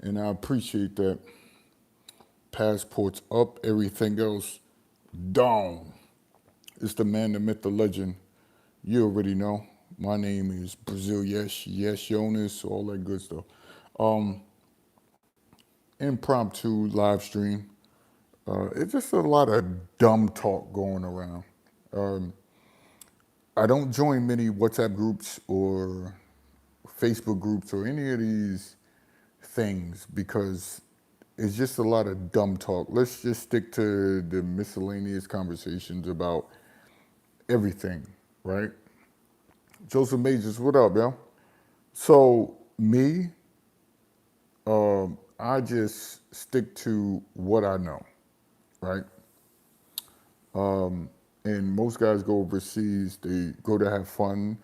And I appreciate that. Passports up, everything else down. It's the man, the myth, the legend. You already know. My name is Brazil Yes Jonas, all that good stuff. Um, Impromptu live stream. It's just a lot of dumb talk going around. Um, I don't join many WhatsApp groups or Facebook groups or any of these things because it's just a lot of dumb talk. Let's just stick to the miscellaneous conversations about everything, right? Joseph Majors, what up, yo? So me, I just stick to what I know, right? And most guys go overseas. They go to have fun.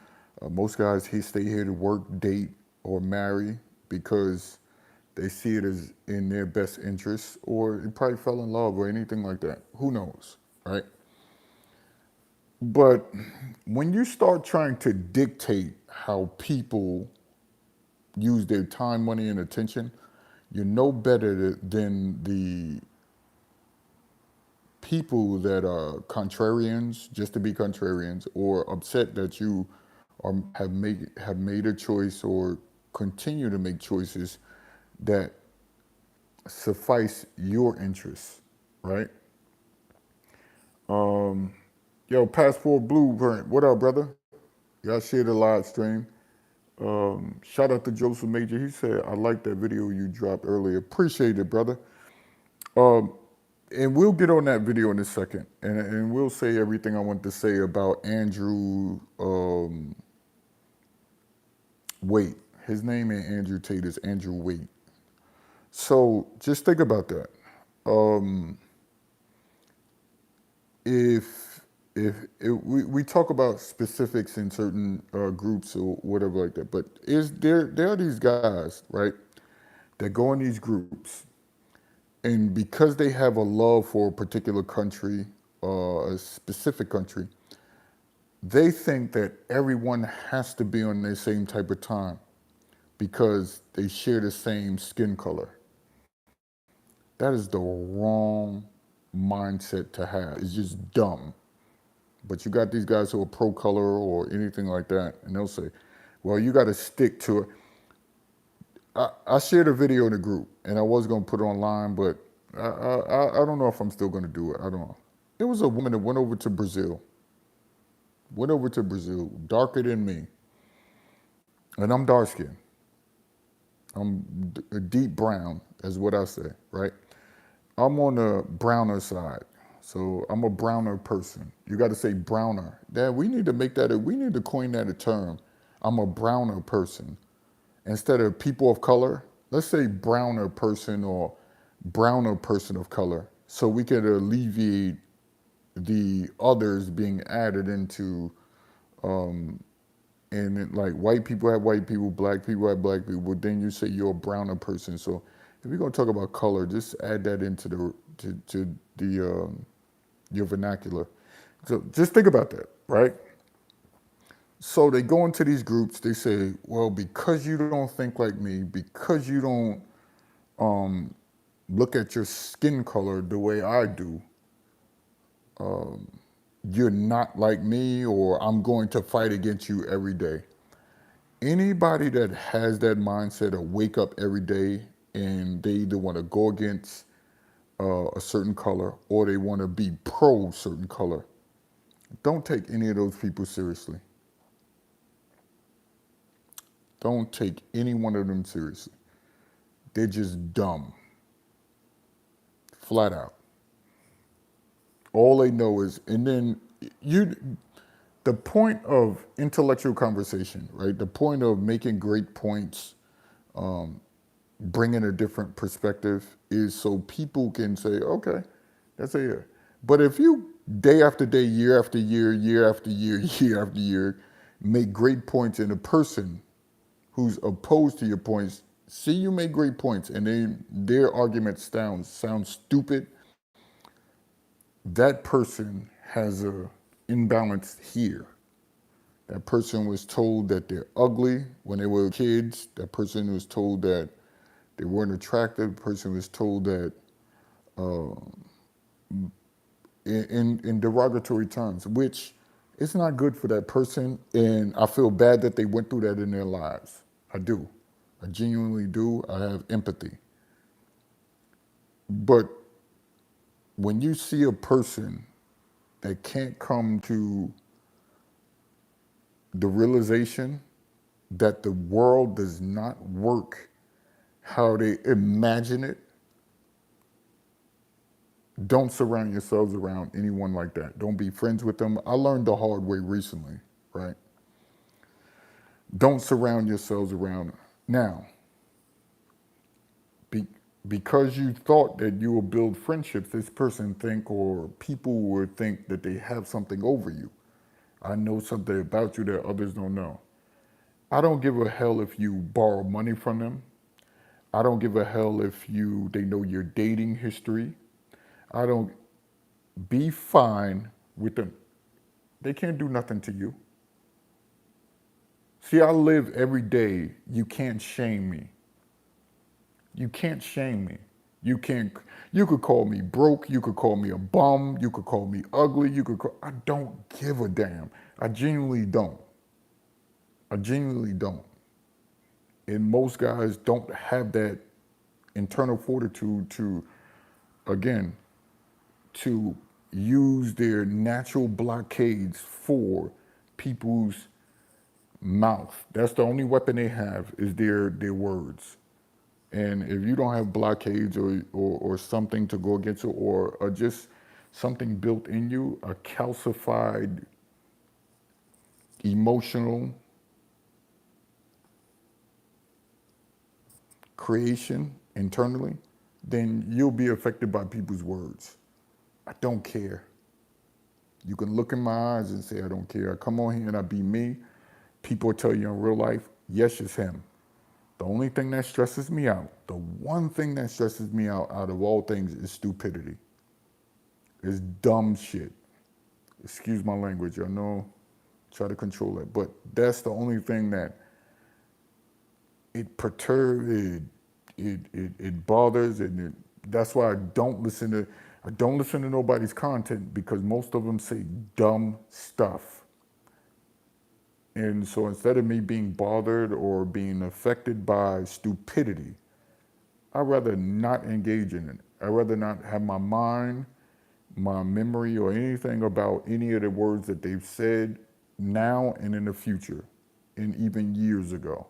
Most guys stay here to work, date, or marry because they see it as in their best interest, or they probably fell in love or anything like that. Who knows, right? But when you start trying to dictate how people use their time, money, and attention, you're no better than the people that are contrarians, just to be contrarians, or upset that you have made a choice or continue to make choices that suffice your interests, right? Yo, Passport Blueprint, what up, brother? Y'all share the live stream. Shout out to Joseph Major. He said, I like that video you dropped earlier. Appreciate it, brother. Um, and we'll get on that video in a second. And we'll say everything I want to say about Andrew Waite. His name ain't Andrew Tate, it's Andrew Waite. So just think about that. Um, if we talk about specifics in certain groups or whatever like that, but there are these guys, right, that go in these groups, and because they have a love for a particular country, a specific country, they think that everyone has to be on the same type of time because they share the same skin color. That is the wrong mindset to have. It's just dumb. But you got these guys who are pro color or anything like that, and they'll say, well, you got to stick to it. I shared a video in the group, and I was going to put it online, but I don't know if I'm still going to do it. I don't know. It was a woman that went over to Brazil, darker than me, and I'm dark skinned. I'm a deep brown, is what I say, right? I'm on the browner side. So I'm a browner person. You got to say browner. Dad, we need to make that, we need to coin that a term. I'm a browner person. Instead of people of color, let's say browner person or browner person of color. So we could alleviate the others being added into, like white people have white people, black people have black people, but then you say you're a browner person. So if we're gonna talk about color, just add that into the your vernacular. So just think about that, right? So they go into these groups, they say, well, because you don't think like me, because you don't look at your skin color the way I do, you're not like me, or I'm going to fight against you every day. Anybody that has that mindset of wake up every day and they either want to go against a certain color or they want to be pro certain color, don't take any of those people seriously. Don't take any one of them seriously. They're just dumb, flat out. All they know is, and then you, the point of intellectual conversation, right? The point of making great points, bringing a different perspective is so people can say, okay, that's a year. But if you day after day, year after year, year after year, year after year, make great points in a person who's opposed to your points, see you make great points and their argument sounds stupid, that person has a imbalance here. That person was told that they're ugly when they were kids. That person was told that they weren't attractive. The person was told that in derogatory terms, which it's not good for that person. And I feel bad that they went through that in their lives. I do. I genuinely do. I have empathy. But when you see a person that can't come to the realization that the world does not work how they imagine it, don't surround yourselves around anyone like that. Don't be friends with them. I learned the hard way recently, right? Don't surround yourselves around. Now, be, because you thought that you will build friendships, this person think, or people would think that they have something over you. I know something about you that others don't know. I don't give a hell if you borrow money from them. I don't give a hell if they know your dating history. I don't be fine with them. They can't do nothing to you. See, I live every day. You can't shame me. You can't shame me. You can't. You could call me broke. You could call me a bum. You could call me ugly. I don't give a damn. I genuinely don't. I genuinely don't. And most guys don't have that internal fortitude to, again, to use their natural blockades for people's mouth. That's the only weapon they have is their words. And if you don't have blockades or something to go against it, or just something built in you, a calcified emotional creation internally, then you'll be affected by people's words. I don't care. You can look in my eyes and say, I don't care. I come on here and I be me. People tell you in real life, yes, it's him. The only thing that stresses me out, the one thing that stresses me out of all things is stupidity. It's dumb shit. Excuse my language. I know, try to control it. But that's the only thing that it perturbs, it bothers, and that's why I don't listen to nobody's content, because most of them say dumb stuff. And so instead of me being bothered or being affected by stupidity, I'd rather not engage in it. I'd rather not have my mind, my memory, or anything about any of the words that they've said now and in the future, and even years ago.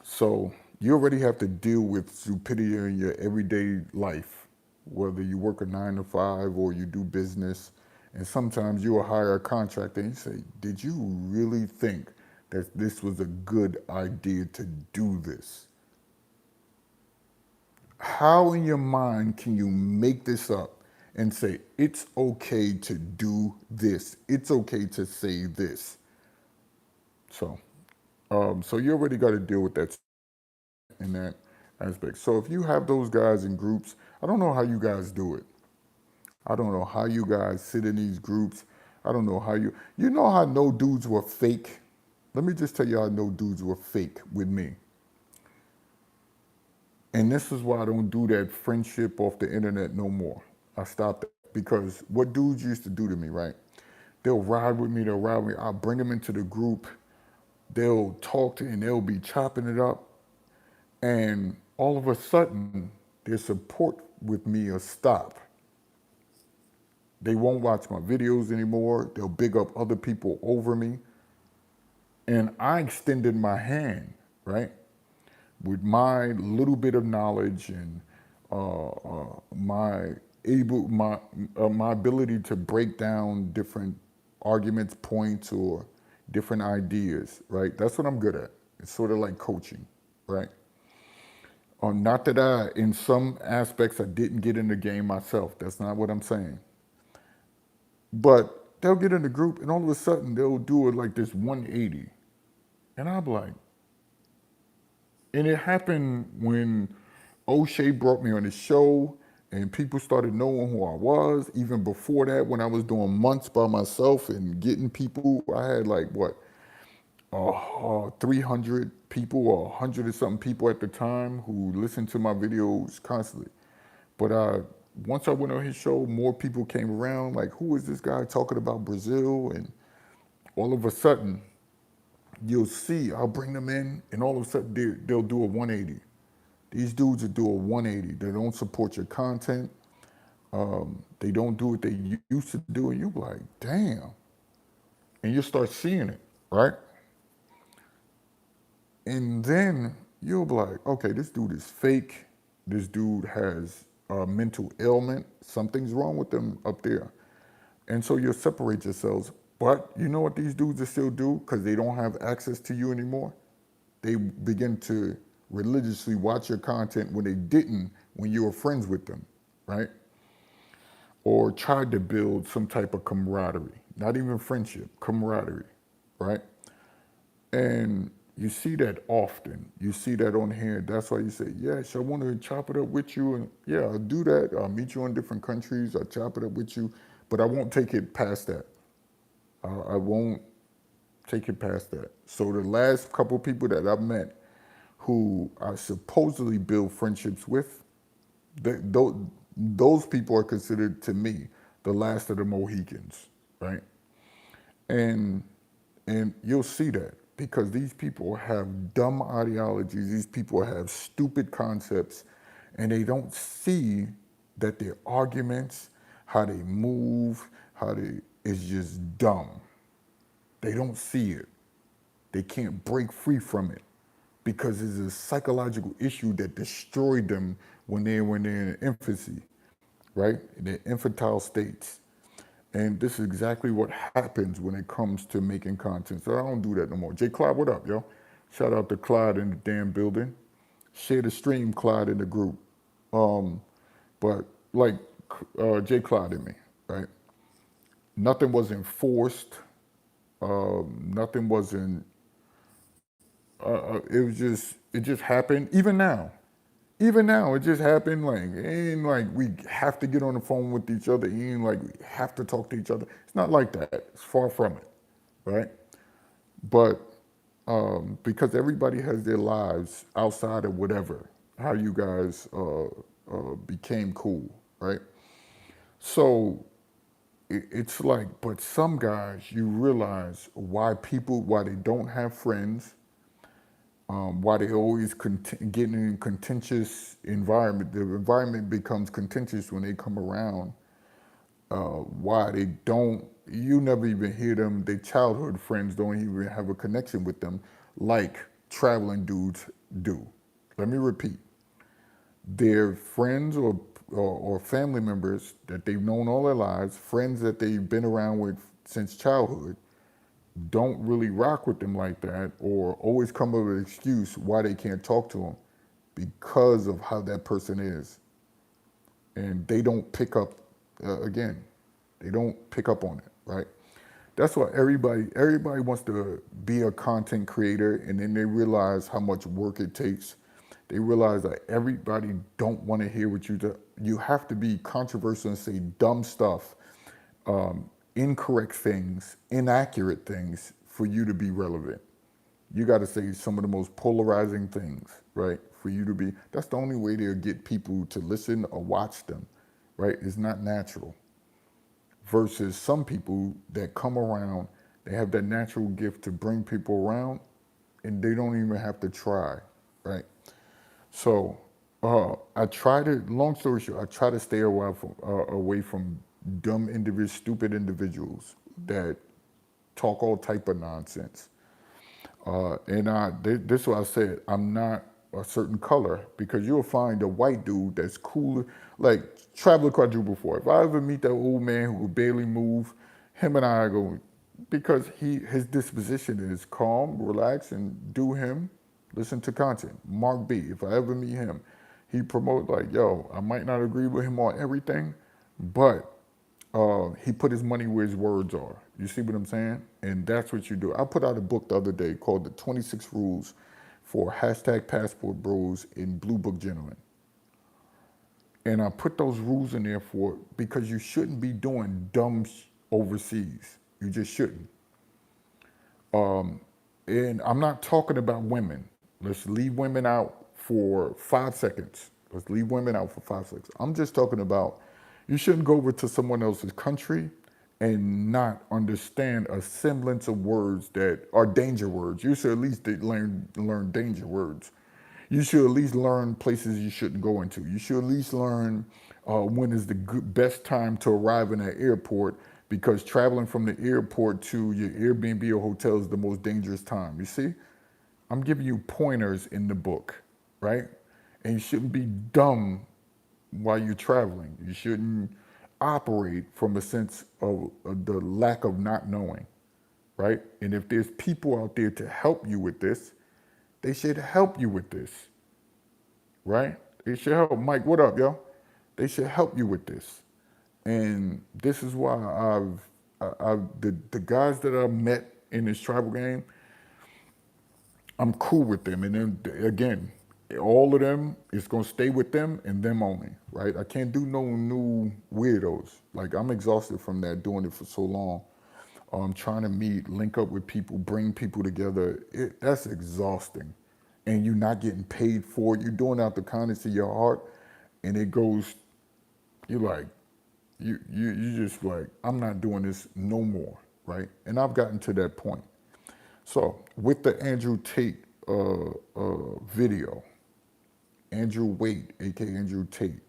So you already have to deal with stupidity in your everyday life, whether you work a 9 to 5 or you do business. And sometimes you'll hire a contractor and you say, did you really think that this was a good idea to do this? How in your mind can you make this up and say, it's okay to do this? It's okay to say this. So you already got to deal with that in that aspect. So if you have those guys in groups, I don't know how you guys do it. I don't know how you guys sit in these groups. I don't know how you know how no dudes were fake. Let me just tell you how no dudes were fake with me. And this is why I don't do that friendship off the internet no more. I stopped it because what dudes used to do to me, right? They'll ride with me, I'll bring them into the group. They'll talk to and they'll be chopping it up. And all of a sudden, their support with me will stop. They won't watch my videos anymore. They'll big up other people over me. And I extended my hand, right? With my little bit of knowledge and my ability to break down different arguments, points, or different ideas, right? That's what I'm good at. It's sort of like coaching, right? Not that in some aspects, I didn't get in the game myself. That's not what I'm saying. But they'll get in the group and all of a sudden they'll do it like this 180. And I'm like, and it happened when O'Shea brought me on his show and people started knowing who I was. Even before that, when I was doing months by myself and getting people, I had like what? 300 people or 100 or something people at the time who listened to my videos constantly. But once I went on his show, more people came around. Like, who is this guy talking about Brazil? And all of a sudden, you'll see, I'll bring them in, and all of a sudden, they'll do a 180. These dudes will do a 180. They don't support your content. They don't do what they used to do, and you're like, damn. And you start seeing it, right? And then you'll be like, okay, this dude is fake. This dude has a mental ailment. Something's wrong with them up there. And so you'll separate yourselves. But you know what these dudes will still do? Because they don't have access to you anymore? They begin to religiously watch your content when they didn't when you were friends with them, right? Or tried to build some type of camaraderie. Not even friendship, camaraderie, right? And you see that often. You see that on here. That's why you say, yes, I want to chop it up with you. And yeah, I'll do that. I'll meet you in different countries. I'll chop it up with you. But I won't take it past that. I won't take it past that. So the last couple people that I've met who I supposedly build friendships with, those people are considered to me the last of the Mohicans, right? And and you'll see that because these people have dumb ideologies, these people have stupid concepts, and they don't see that their arguments, how they move, how they is just dumb. They don't see it. They can't break free from it because it's a psychological issue that destroyed them when they're in infancy, right? In their infantile states. And this is exactly what happens when it comes to making content. So I don't do that no more. Jay Clyde, what up, yo? Shout out to Clyde in the damn building. Share the stream, Clyde, in the group. Um, but like Jay Clyde and me, right? Nothing was enforced. Nothing wasn't. It just happened. Even now, it just happened. Like it ain't like we have to get on the phone with each other. It ain't like we have to talk to each other. It's not like that. It's far from it, right? But because everybody has their lives outside of whatever, how you guys became cool, right? So it's like, but some guys, you realize why they don't have friends, why they always getting in contentious environment. The environment becomes contentious when they come around. Why they don't, you never even hear them, their childhood friends don't even have a connection with them like traveling dudes do. Let me repeat. Their friends or family members that they've known all their lives, friends that they've been around with since childhood, don't really rock with them like that or always come up with an excuse why they can't talk to them because of how that person is. And they don't pick up, again, they don't pick up on it, right? That's why everybody wants to be a content creator, and then they realize how much work it takes. They realize that everybody don't want to hear what you do. You have to be controversial and say dumb stuff, incorrect things, inaccurate things for you to be relevant. You got to say some of the most polarizing things, right? For you to be, that's the only way they'll get people to listen or watch them, right? It's not natural. Versus some people that come around, they have that natural gift to bring people around and they don't even have to try, right? So I try to, long story short, I try to stay away from dumb individuals, stupid individuals that talk all type of nonsense. This is what I said. I'm not a certain color because you'll find a white dude that's cool, like Traveler Quadruple Four. If I ever meet that old man who could barely move, him and I are going because his disposition is calm, relax, and do him. Listen to content. Mark B. If I ever meet him, he promote like, yo, I might not agree with him on everything, but he put his money where his words are. You see what I'm saying? And that's what you do. I put out a book the other day called The 26 Rules for hashtag Passport Bros in Blue Book Gentlemen. And I put those rules in there for because you shouldn't be doing dumb overseas. You just shouldn't. And I'm not talking about women. Let's leave women out for 5 seconds. Let's leave women out for 5 seconds. I'm just talking about you shouldn't go over to someone else's country and not understand a semblance of words that are danger words. You should at least learn danger words. You should at least learn places you shouldn't go into. You should at least learn when is the best time to arrive in an airport, because traveling from the airport to your Airbnb or hotel is the most dangerous time. You see? I'm giving you pointers in the book, right? And you shouldn't be dumb while you're traveling. You shouldn't operate from a sense of the lack of not knowing, right? And if there's people out there to help you with this, they should help you with this, right? They should help. Mike, what up, yo? They should help you with this. And this is why the guys that I've met in this travel game, I'm cool with them. And then again, all of them is gonna stay with them and them only, right? I can't do no new weirdos. Like, I'm exhausted from that, doing it for so long. Trying to meet, link up with people, bring people together. That's exhausting. And you're not getting paid for it. You're doing it out the kindness of your heart, and it goes, you're like, you just like, I'm not doing this no more, right? And I've gotten to that point. So with the Andrew Tate video, Andrew Waite, aka Andrew Tate,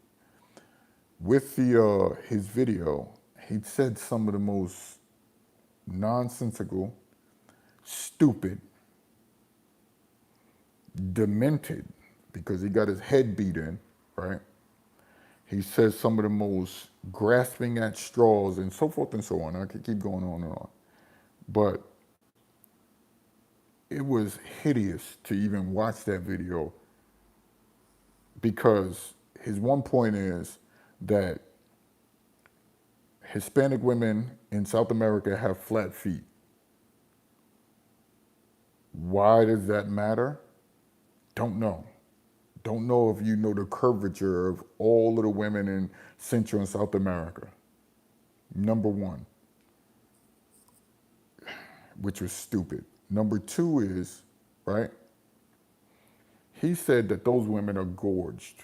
with the his video, he said some of the most nonsensical, stupid, demented, because he got his head beat in, right? He says some of the most grasping at straws and so forth and so on. I could keep going on and on. But it was hideous to even watch that video, because his one point is that Hispanic women in South America have flat feet. Why does that matter? Don't know. Don't know if you know the curvature of all of the women in Central and South America. Number one, which was stupid. Number two is, right? He said that those women are gorged.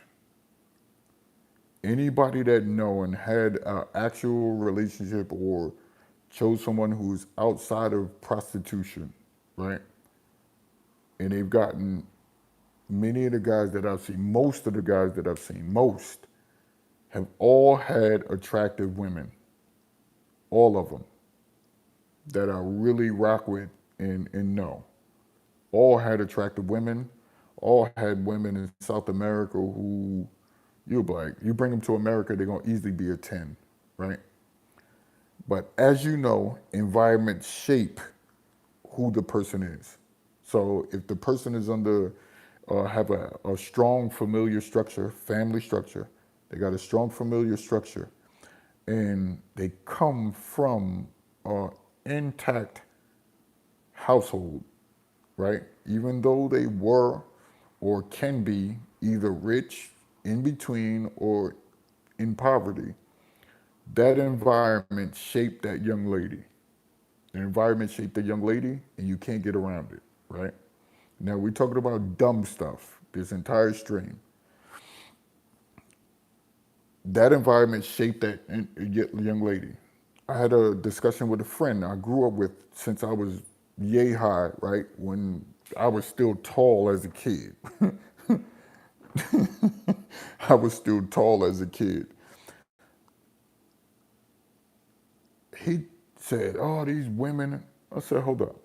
Anybody that know and had an actual relationship or chose someone who's outside of prostitution, right? And they've gotten, many of the guys that I've seen, most of the guys that I've seen, most have all had attractive women. All of them that I really rock with and know. All had attractive women, all had women in South America who you'll be like, you bring them to America, they're gonna easily be a 10, right? But as you know, environments shape who the person is. So if the person is under, have a strong familiar structure, family structure, they got a strong familiar structure, and they come from an intact household, right? Even though they were or can be either rich, in between, or in poverty, that environment shaped that young lady. The environment shaped the young lady, and you can't get around it, right? Now, we're talking about dumb stuff, this entire stream. That environment shaped that young lady. I had a discussion with a friend I grew up with since I was yay high, right? When I was still tall as a kid. I was still tall as a kid. He said, oh, these women. I said, hold up.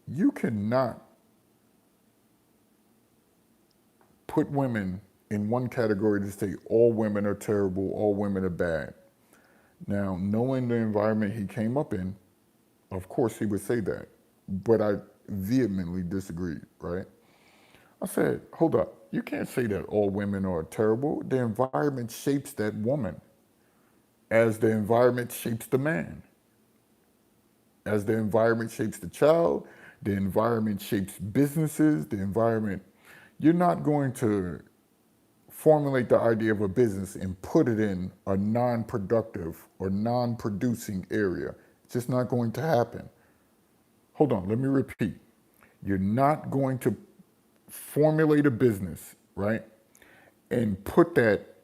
You cannot put women in one category to say all women are terrible, all women are bad. Now, knowing the environment he came up in, of course he would say that. But I vehemently disagreed, right? I said, hold up. You can't say that all women are terrible. The environment shapes that woman as the environment shapes the man. As the environment shapes the child, the environment shapes businesses, the environment. You're not going to formulate the idea of a business and put it in a non-productive or non-producing area. It's just not going to happen. hold on, let me repeat. You're not going to formulate a business, right? And put that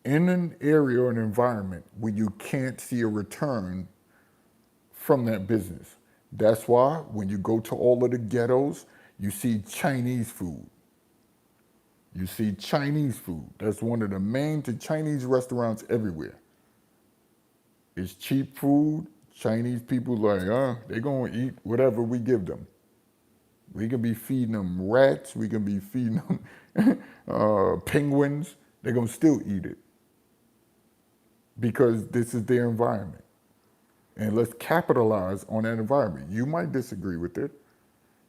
in an area or an environment where you can't see a return from that business. That's why when you go to all of the ghettos, you see Chinese food. You see Chinese food. That's one of the main Chinese restaurants everywhere. It's cheap food. Chinese people like, they gonna eat whatever we give them. We can be feeding them rats. We can be feeding them penguins. They're gonna still eat it because this is their environment. And let's capitalize on that environment. You might disagree with it.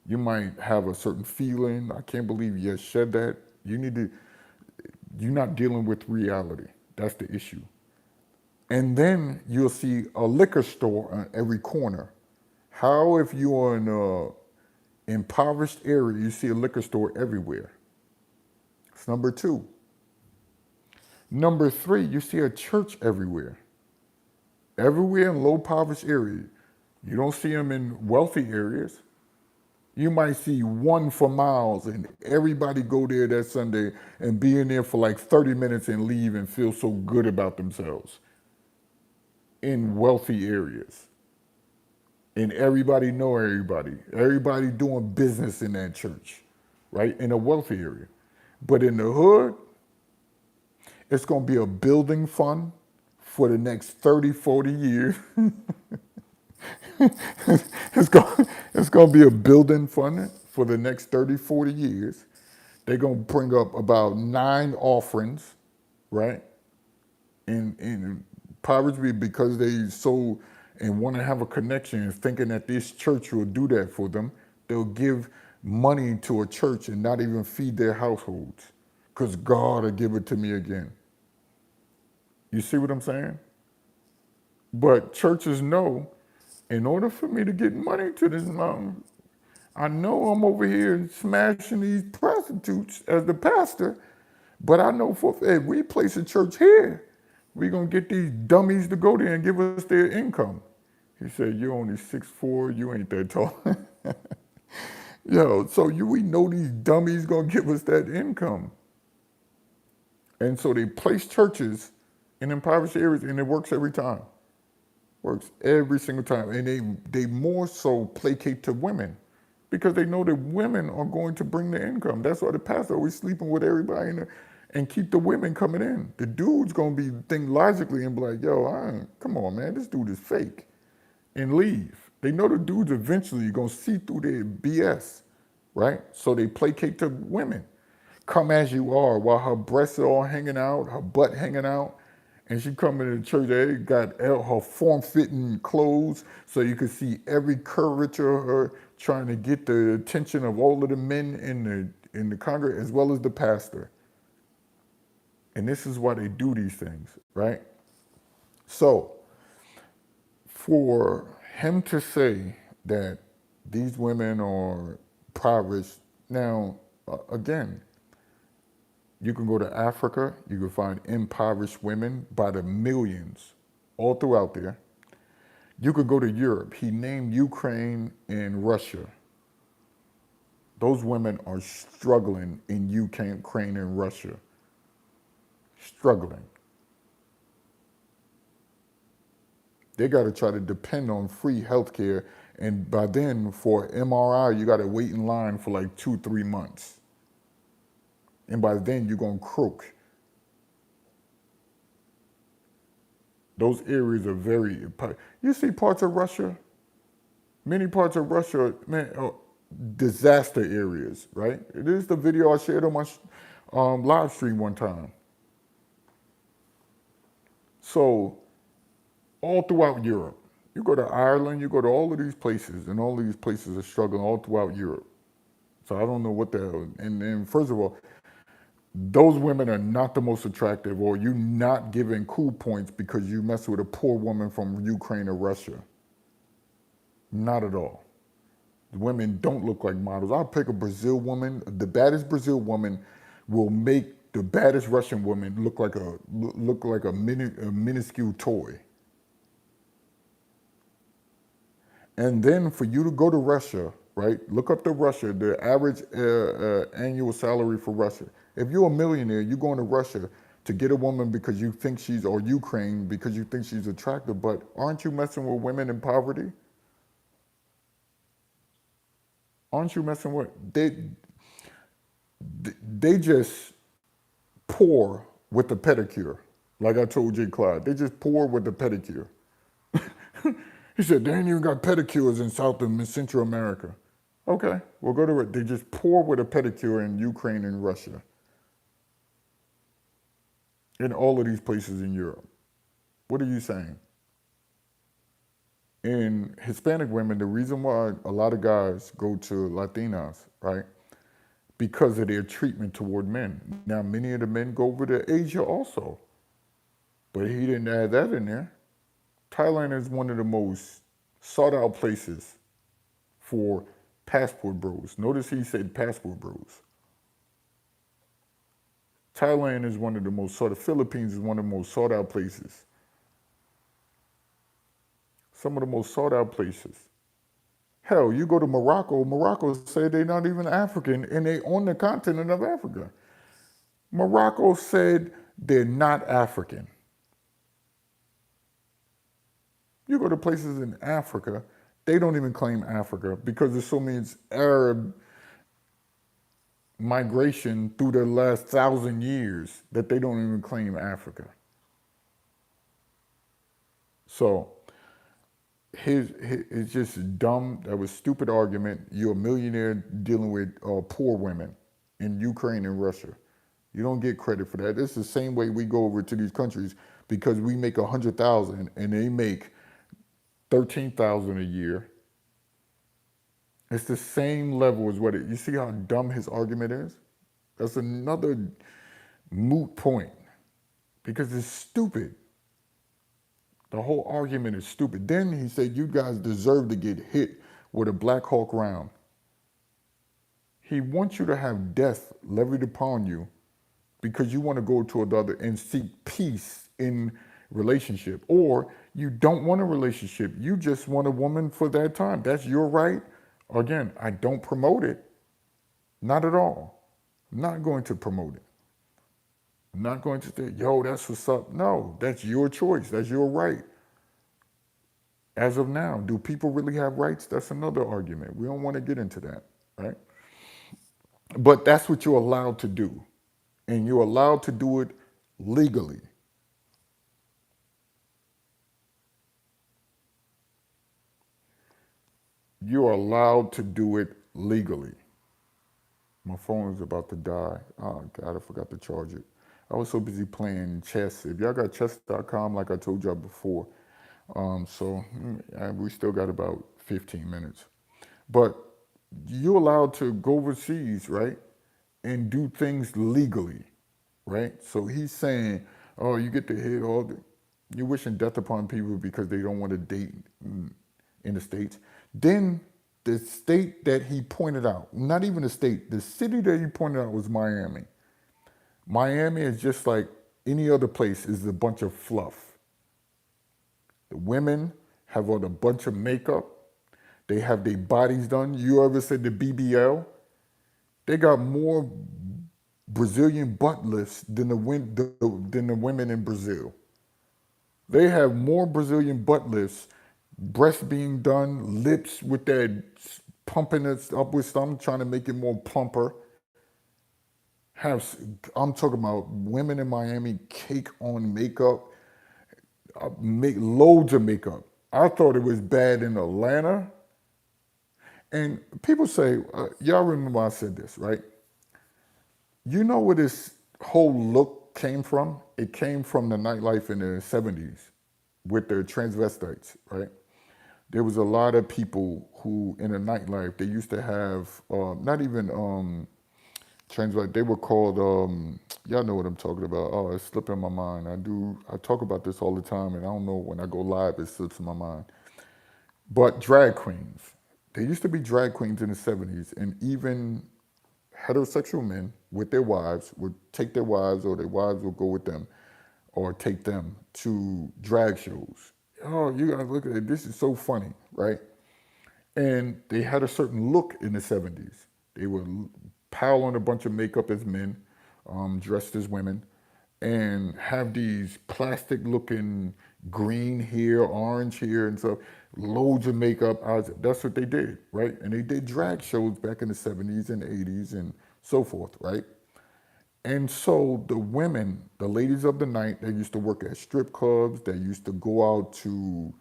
You might have a certain feeling. I can't believe you said that. You're not dealing with reality. That's the issue. And then you'll see a liquor store on every corner. How if you're in an impoverished area, you see a liquor store everywhere? It's number two. Number three, you see a church everywhere. Everywhere in low poverty areas. You don't see them in wealthy areas. You might see one for miles and everybody go there that Sunday and be in there for like 30 minutes and leave and feel so good about themselves in wealthy areas. And everybody know everybody. Everybody doing business in that church, right? In a wealthy area. But in the hood, it's going to be a building fund for the next 30, 40 years. it's going to be a building fund for the next 30, 40 years. They're going to bring up about 9 offerings, right? In poverty because they so and want to have a connection and thinking that this church will do that for them. They'll give money to a church and not even feed their households because God will give it to me again. You see what I'm saying? But churches know, in order for me to get money to this mountain, I know I'm over here smashing these prostitutes as the pastor, but I know if we place a church here, we're going to get these dummies to go there and give us their income. He said, you're only 6'4", you ain't that tall. So we know these dummies going to give us that income. And so they place churches in impoverished areas, and it works every time. Works every single time. And they more so placate to women because they know that women are going to bring the income. That's why the pastor always sleeping with everybody and keep the women coming in. The dude's going to be think logically and be like, come on, man, this dude is fake, and leave. They know the dudes eventually going to see through their BS, right? So they placate to women. Come as you are, while her breasts are all hanging out, her butt hanging out, and she come into the church, they got her form-fitting clothes so you could see every curvature of her, trying to get the attention of all of the men in the congregation as well as the pastor. And this is why they do these things, right? So for him to say that these women are impoverished, now, again, you can go to Africa, you can find impoverished women by the millions all throughout there. You could go to Europe. He named Ukraine and Russia. Those women are struggling in Ukraine and Russia. Struggling. They got to try to depend on free healthcare, and by then, for MRI, you got to wait in line for like 2-3 months. And by then, you're going to croak. Those areas are very, you see parts of Russia, many parts of Russia, man, disaster areas, right? It is the video I shared on my live stream one time. So all throughout Europe, you go to Ireland, you go to all of these places, and all of these places are struggling all throughout Europe. So I don't know what the hell, and first of all, those women are not the most attractive, or you not giving cool points because you mess with a poor woman from Ukraine or Russia. Not at all. The women don't look like models. I'll pick a Brazil woman. The baddest Brazil woman will make the baddest Russian woman look like a minuscule toy. And then for you to go to Russia, right? Look up the average annual salary for Russia. If you're a millionaire, you're going to Russia to get a woman because you think she's, or Ukraine because you think she's attractive, but aren't you messing with women in poverty? Aren't you messing with, they just pour with the pedicure. Like I told Jay Clyde, they just pour with the pedicure. He said, they ain't even got pedicures in South and Central America. Okay, we'll go to it. They just pour with a pedicure in Ukraine and Russia, in all of these places in Europe. What are you saying? In Hispanic women, the reason why a lot of guys go to Latinas, right? Because of their treatment toward men. Now, many of the men go over to Asia also, but he didn't add that in there. Thailand is one of the most sought out places for passport bros. Notice he said passport bros. Thailand is one of the most sought out. Philippines is one of the most sought out places. Some of the most sought out places. Hell, you go to Morocco, Morocco say they're not even African and they on the continent of Africa. Morocco said they're not African. You go to places in Africa, they don't even claim Africa because there's so many Arab migration through the last 1,000 years that they don't even claim Africa. So it's just dumb. That was a stupid argument. You're a millionaire dealing with poor women in Ukraine and Russia. You don't get credit for that. It's the same way we go over to these countries because we make 100,000 and they make 13,000 a year. It's the same level as what it. You see how dumb his argument is? That's another moot point because it's stupid. The whole argument is stupid. Then he said, you guys deserve to get hit with a Black Hawk round. He wants you to have death levied upon you because you want to go to another and seek peace in relationship. Or you don't want a relationship. You just want a woman for that time. That's your right. Again, I don't promote it. Not at all. I'm not going to promote it. I'm not going to say, yo, that's what's up. No, that's your choice. That's your right. As of now, do people really have rights? That's another argument. We don't want to get into that, right? But that's what you're allowed to do. And you're allowed to do it legally. You're allowed to do it legally. My phone is about to die. Oh, God, I forgot to charge it. I was so busy playing chess. If y'all got chess.com, like I told y'all before, we still got about 15 minutes. But you're allowed to go overseas, right, and do things legally, right? So he's saying, oh, you get to hit all the, you're wishing death upon people because they don't want to date in the States. Then the state that he pointed out, not even the state, the city that he pointed out was Miami. Miami is just like any other place, is a bunch of fluff. The women have on a bunch of makeup. They have their bodies done. You ever said the BBL? They got more Brazilian butt lifts than the women in Brazil. They have more Brazilian butt lifts, breasts being done, lips with that pumping it up with something, trying to make it more plumper. I'm talking about women in Miami cake on makeup, make loads of makeup. I thought it was bad in Atlanta. And people say, y'all remember I said this, right? You know where this whole look came from? It came from the nightlife in the 70s with the transvestites, right? There was a lot of people who, in the nightlife, they used to have, not even transvestite, they were called, y'all know what I'm talking about. Oh, it's slipping my mind. I talk about this all the time, and I don't know, when I go live, it slips in my mind. But drag queens. There used to be drag queens in the 70s, and even heterosexual men with their wives would take their wives, or their wives would go with them or take them to drag shows. Oh, you guys look at it. This is so funny, right? And they had a certain look in the 70s. They would pile on a bunch of makeup as men, dressed as women, and have these plastic looking green hair, orange hair, and stuff, loads of makeup. That's what they did, right? And they did drag shows back in the 70s and 80s and so forth, right? And so the women, the ladies of the night, they used to work at strip clubs. They used to go out to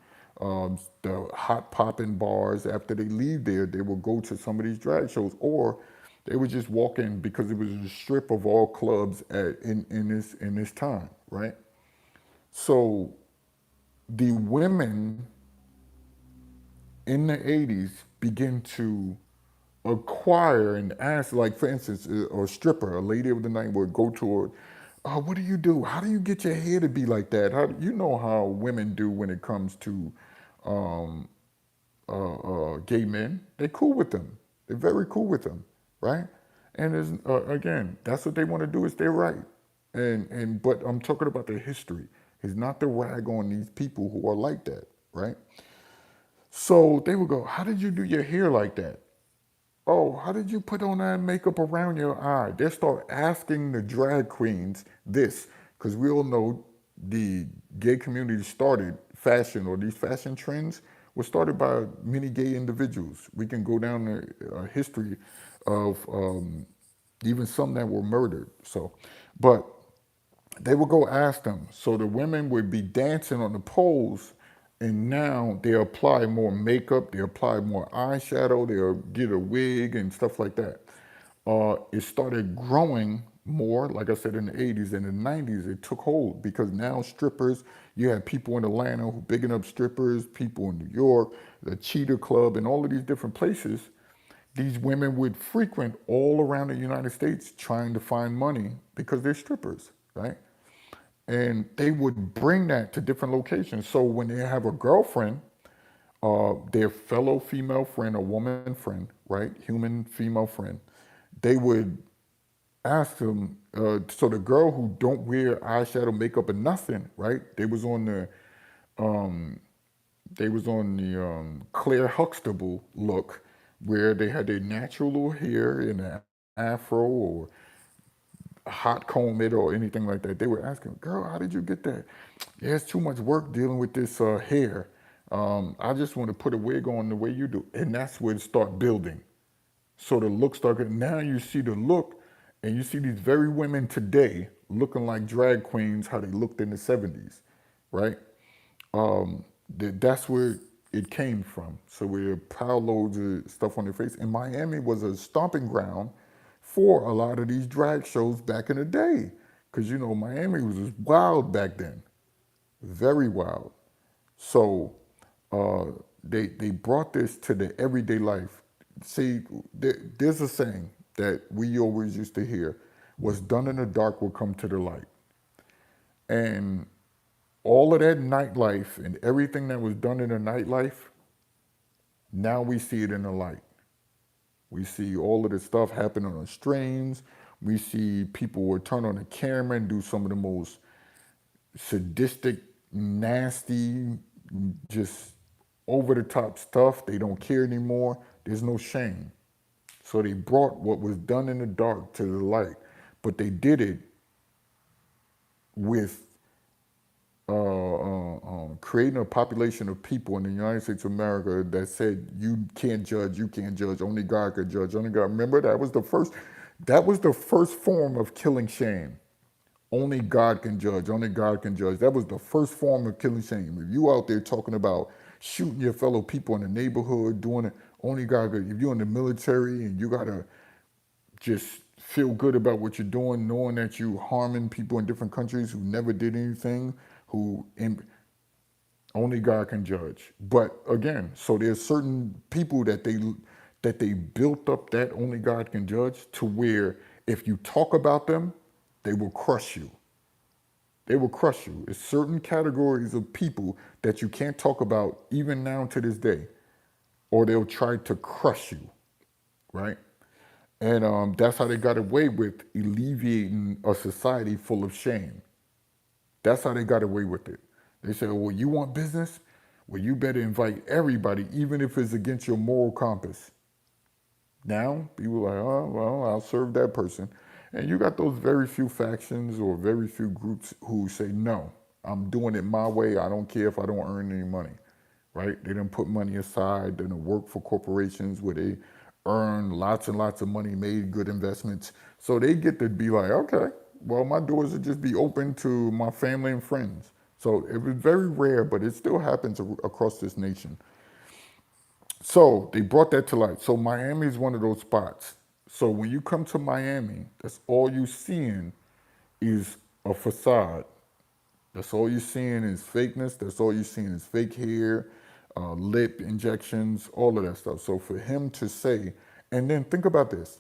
the hot popping bars. After they leave there, they would go to some of these drag shows, or they would just walk in because it was a strip of all clubs in this time, right? So the women in the 80s begin to acquire and ask, like for instance, a stripper, a lady of the night would go to her, what do you do? How do you get your hair to be like that? How you know how women do when it comes to um, gay men? They're cool with them. They're very cool with them, right? And there's, again, that's what they want to do. Is their right. And but I'm talking about the history. It's not to rag on these people who are like that, right? So they would go, how did you do your hair like that? Oh, how did you put on that makeup around your eye? They start asking the drag queens this, because we all know the gay community started fashion, or these fashion trends were started by many gay individuals. We can go down the history of even some that were murdered. So, but they would go ask them. So the women would be dancing on the poles, and now they apply more makeup, they apply more eyeshadow, they'll get a wig and stuff like that. It started growing more, like I said, in the 80s and the 90s. It took hold because now strippers, you have people in Atlanta who bigging up strippers, people in New York, the Cheetah Club, and all of these different places. These women would frequent all around the United States trying to find money because they're strippers, right? And they would bring that to different locations. So when they have a girlfriend, their fellow female friend, a woman friend, right, human female friend, they would ask them. So the girl who don't wear eyeshadow, makeup, and nothing, right? Um, they was on the Claire Huxtable look, where they had their natural little hair in an afro or hot comb it or anything like that. They were asking, girl, how did you get that? Yeah, it's too much work dealing with this hair. I just want to put a wig on the way you do. And that's where it start building. So the look started, now you see the look, and you see these very women today looking like drag queens, how they looked in the 70s, right? That's where it came from. So we pile loads of stuff on their face. And Miami was a stomping ground for a lot of these drag shows back in the day. Because, you know, Miami was wild back then, very wild. So uh, they brought this to the everyday life. See, there's a saying that we always used to hear: "What's done in the dark will come to the light." And all of that nightlife and everything that was done in the nightlife, now we see it in the light. We see all of this stuff happen on the streams. We see people will turn on the camera and do some of the most sadistic, nasty, just over the top stuff. They don't care anymore. There's no shame. So they brought what was done in the dark to the light, but they did it with creating a population of people in the United States of America that said you can't judge, you can't judge, only God could judge, only God. Remember that was the first form of killing shame. Only God can judge, only God can judge. That was the first form of killing shame. If you out there talking about shooting your fellow people in the neighborhood, doing it, only God could. If you're in the military and you gotta just feel good about what you're doing, knowing that you harming people in different countries who never did anything, only God can judge. But again, so there's certain people that they built up that only God can judge to where if you talk about them, they will crush you. They will crush you. It's certain categories of people that you can't talk about even now to this day, or they'll try to crush you, right? And that's how they got away with alleviating a society full of shame. That's how they got away with it. They said, well, you want business? Well, you better invite everybody, even if it's against your moral compass. Now, people are like, oh, well, I'll serve that person. And you got those very few factions or very few groups who say, no, I'm doing it my way. I don't care if I don't earn any money, right? They don't put money aside. They don't work for corporations where they earn lots and lots of money, made good investments. So they get to be like, okay, well, my doors will just be open to my family and friends. So it was very rare, but it still happens across this nation. So they brought that to light. So Miami is one of those spots. So when you come to Miami, that's all you seeing is a facade. That's all you're seeing is fakeness. That's all you're seeing is fake hair, lip injections, all of that stuff. So for him to say, and then think about this,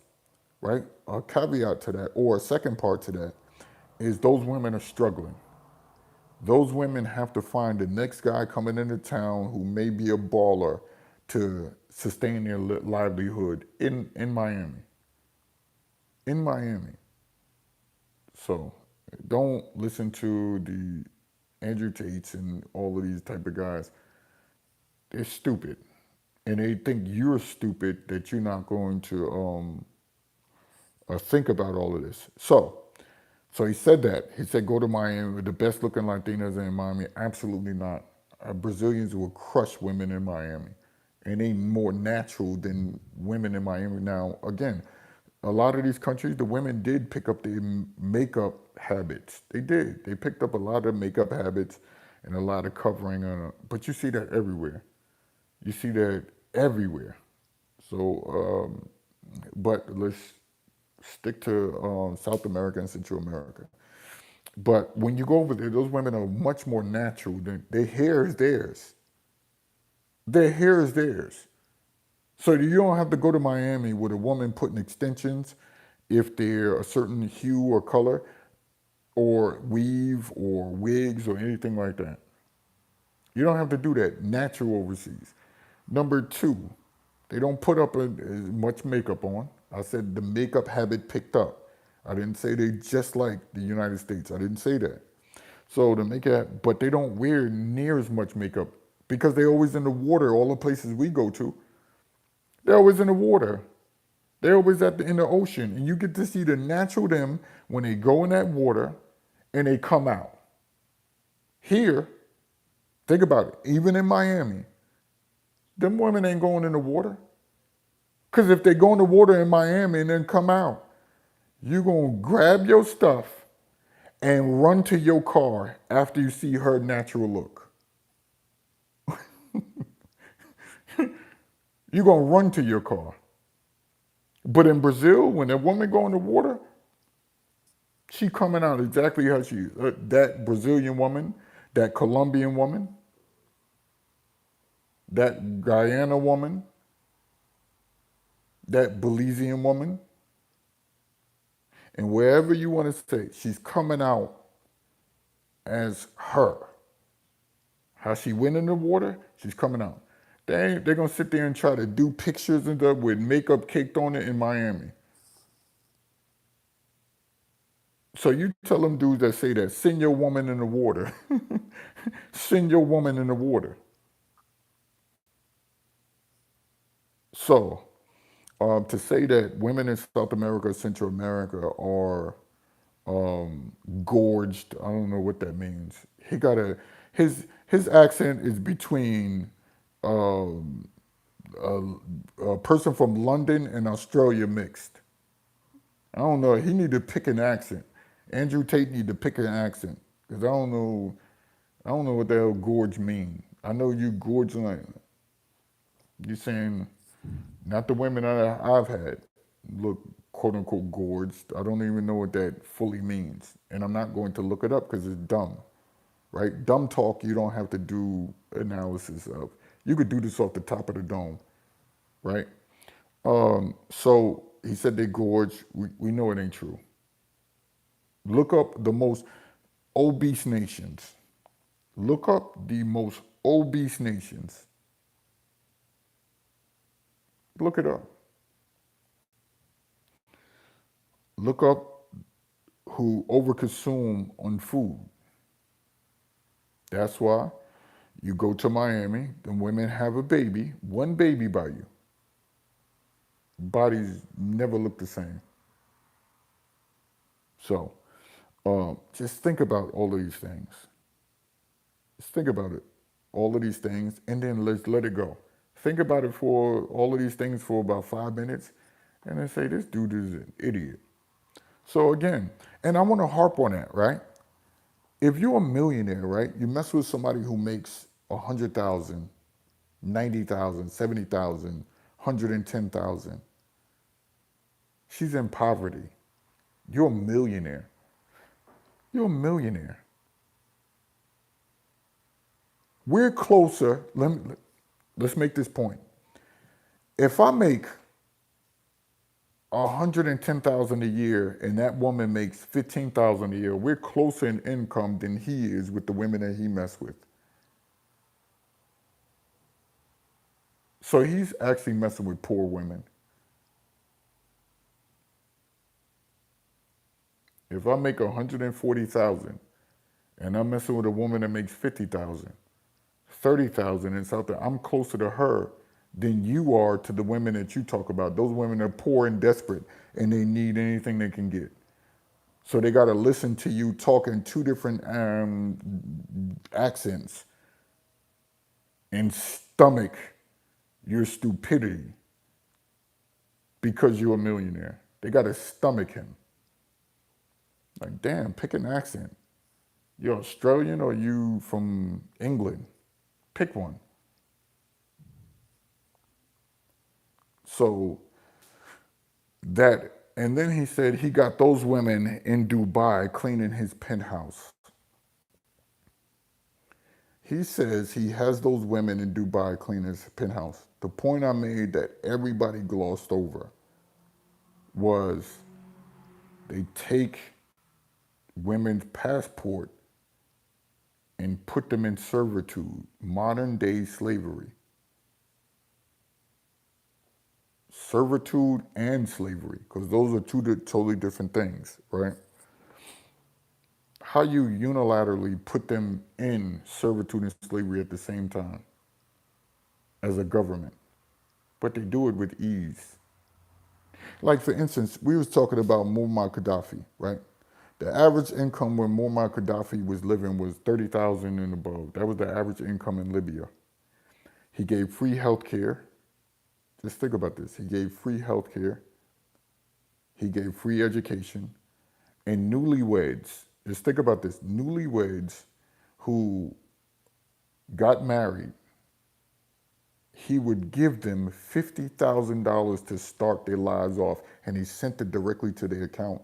right? A caveat to that, or a second part to that, is those women are struggling. Those women have to find the next guy coming into town who may be a baller to sustain their livelihood in Miami. In Miami. So don't listen to the Andrew Tates and all of these type of guys. They're stupid. And they think you're stupid that you're not going to think about all of this. So he said that. He said, go to Miami. The best looking Latinas in Miami. Absolutely not. Brazilians will crush women in Miami. And they more natural than women in Miami. Now, again, a lot of these countries, the women did pick up their makeup habits. They did. They picked up a lot of makeup habits and a lot of covering. But you see that everywhere. You see that everywhere. So, but let's stick to South America and Central America. But when you go over there, those women are much more natural. Their hair is theirs. Their hair is theirs. So you don't have to go to Miami with a woman putting extensions if they're a certain hue or color or weave or wigs or anything like that. You don't have to do that natural overseas. Number two, they don't put up as much makeup on. I said the makeup habit picked up. I didn't say they just like the United States. I didn't say that. So the makeup, but they don't wear near as much makeup because they're always in the water. All the places we go to, they're always in the water. They're always in the ocean, and you get to see the natural them when they go in that water and they come out. Here, think about it. Even in Miami, them women ain't going in the water. Because if they go in the water in Miami and then come out, you're going to grab your stuff and run to your car after you see her natural look. You're going to run to your car. But in Brazil, when a woman go in the water, she coming out exactly how she is. That Brazilian woman, that Colombian woman, that Guyana woman, that Belizean woman, and wherever you want to say, she's coming out as her. How she went in the water, she's coming out. They're going to sit there and try to do pictures and stuff with makeup caked on it in Miami. So you tell them dudes that say that, send your woman in the water. Send your woman in the water. So to say that women in South America, Central America are gorged, I don't know what that means. He got his accent is between um, a person from London and Australia mixed. I don't know. He need to pick an accent. Andrew Tate need to pick an accent because I don't know. I don't know what the hell gorge mean. I know you gorge like you saying not the women that I've had look quote unquote gorged. I don't even know what that fully means, and I'm not going to look it up because it's dumb, right? Dumb talk you don't have to do analysis of. You could do this off the top of the dome, right? So he said they gorge. We know it ain't true. Look up the most obese nations. Look up the most obese nations. Look it up. Look up who overconsume on food. That's why You go to Miami, the women have a baby, one baby by you. Bodies never look the same. So just think about all of these things. Just think about it, all of these things, and then let's let it go. Think about it for all of these things for about 5 minutes, and then say, this dude is an idiot. So again, and I want to harp on that, right? If you're a millionaire, right, you mess with somebody who makes 100,000, 90,000, 70,000, 110,000. She's in poverty. You're a millionaire. You're a millionaire. We're closer. Let's make this point. If I make 110,000 a year and that woman makes 15,000 a year, we're closer in income than he is with the women that he messed with. So he's actually messing with poor women. If I make 140,000 and I'm messing with a woman that makes 50,000, 30,000 in South Africa, I'm closer to her than you are to the women that you talk about. Those women are poor and desperate and they need anything they can get. So they got to listen to you talk in two different accents and stomach your stupidity because you're a millionaire. They got to stomach him. Like, damn, pick an accent. You're Australian or you from England? Pick one. So that, and then he said he got those women in Dubai cleaning his penthouse. He says he has those women in Dubai cleaning his penthouse. The point I made that everybody glossed over was they take women's passport and put them in servitude, modern day slavery. Servitude and slavery, because those are two totally different things, right? How you unilaterally put them in servitude and slavery at the same time as a government, but they do it with ease. Like for instance, we was talking about Muammar Gaddafi, right? The average income when Muammar Gaddafi was living was 30,000 and above. That was the average income in Libya. He gave free health care. Just think about this. He gave free health care. He gave free education. And newlyweds, just think about this, newlyweds who got married, he would give them $50,000 to start their lives off, and he sent it directly to their account.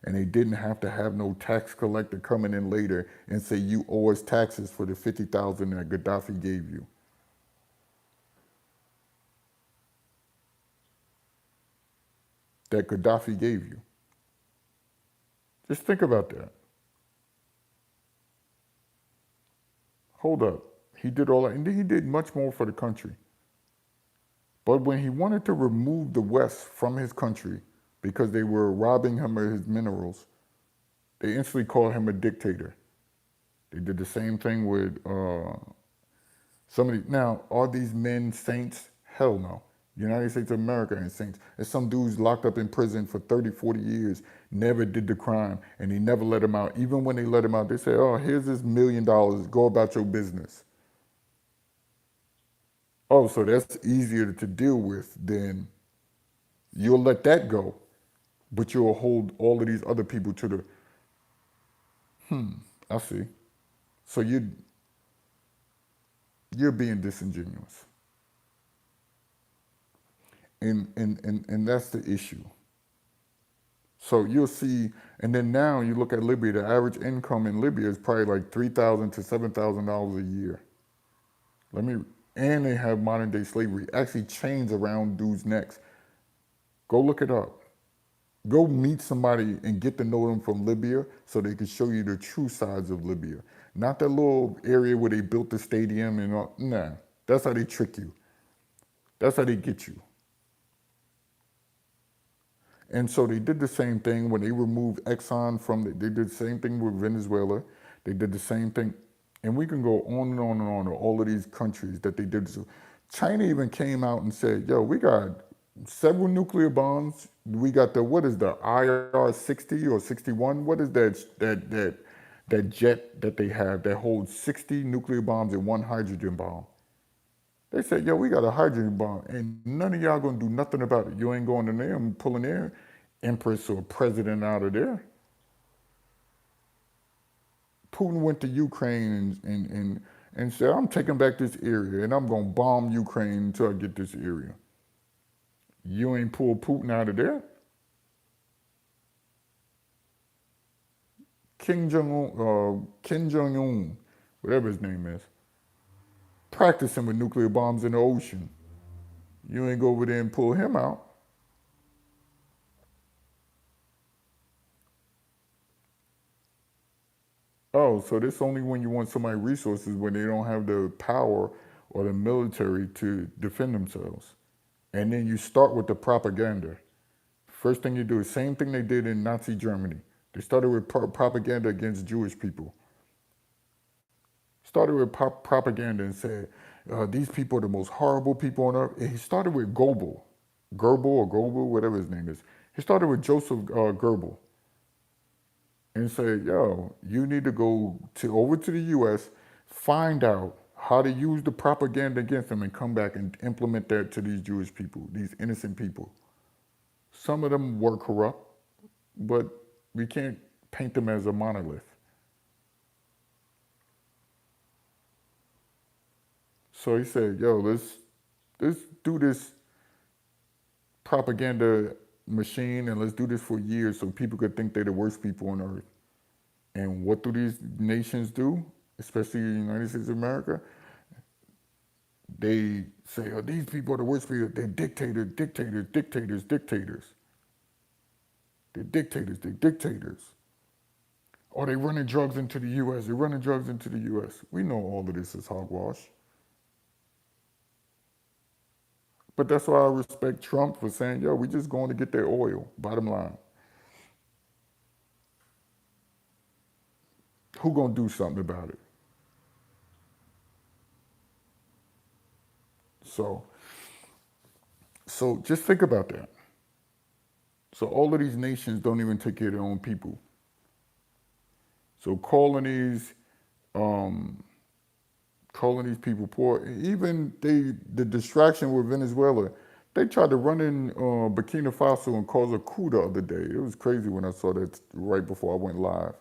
And they didn't have to have no tax collector coming in later and say, you owe us taxes for the $50,000 that Gaddafi gave you. That Gaddafi gave you. Just think about that. Hold up. He did all that, and he did much more for the country. But when he wanted to remove the West from his country because they were robbing him of his minerals, they instantly called him a dictator. They did the same thing with somebody. Now, are these men saints? Hell no. United States of America ain't saints. There's some dudes locked up in prison for 30, 40 years, never did the crime, and they never let him out. Even when they let him out, they say, oh, here's this $1 million, go about your business. Oh, so that's easier to deal with than you'll let that go, but you'll hold all of these other people to the, I see. So you're being disingenuous. And that's the issue. So you'll see, and then now you look at Libya, the average income in Libya is probably like $3,000 to $7,000 a year. And they have modern day slavery, actually chains around dudes' necks. Go look it up. Go meet somebody and get to know them from Libya so they can show you the true sides of Libya. Not that little area where they built the stadium and all. Nah, that's how they trick you. That's how they get you. And so they did the same thing when they removed Exxon from they did the same thing with Venezuela. They did the same thing. And we can go on and on and on to all of these countries that they did this. China even came out and said, yo, we got several nuclear bombs. We got the, what is the IR-60 or 61? What is that jet that they have that holds 60 nuclear bombs and one hydrogen bomb? They said, yo, we got a hydrogen bomb, and none of y'all gonna do nothing about it. You ain't going in there and pulling their empress or president out of there. Putin went to Ukraine and said, I'm taking back this area and I'm gonna bomb Ukraine until I get this area. You ain't pull Putin out of there. Kim Jong-un, whatever his name is, practicing with nuclear bombs in the ocean. You ain't go over there and pull him out. Oh, so this only when you want somebody resources when they don't have the power or the military to defend themselves. And then you start with the propaganda. First thing you do is same thing they did in Nazi Germany. They started with propaganda against Jewish people. Started with propaganda and said, these people are the most horrible people on earth. And he started with Goebbels, whatever his name is. He started with Joseph Goebbels and said, yo, you need to go over to the U.S., find out how to use the propaganda against them and come back and implement that to these Jewish people, these innocent people. Some of them were corrupt, but we can't paint them as a monolith. So he said, yo, let's do this propaganda machine and let's do this for years so people could think they're the worst people on earth. And what do these nations do, especially the United States of America? They say, oh, these people are the worst people. They're dictators. They're dictators. Or they running drugs into the U.S. They're running drugs into the U.S. We know all of this is hogwash. But that's why I respect Trump for saying, yo, we just going to get their oil, bottom line. Who gonna do something about it? So, so just think about that. So all of these nations don't even take care of their own people. So um, calling these people poor, even the distraction with Venezuela, they tried to run in Burkina Faso and cause a coup the other day. It was crazy when I saw that right before I went live.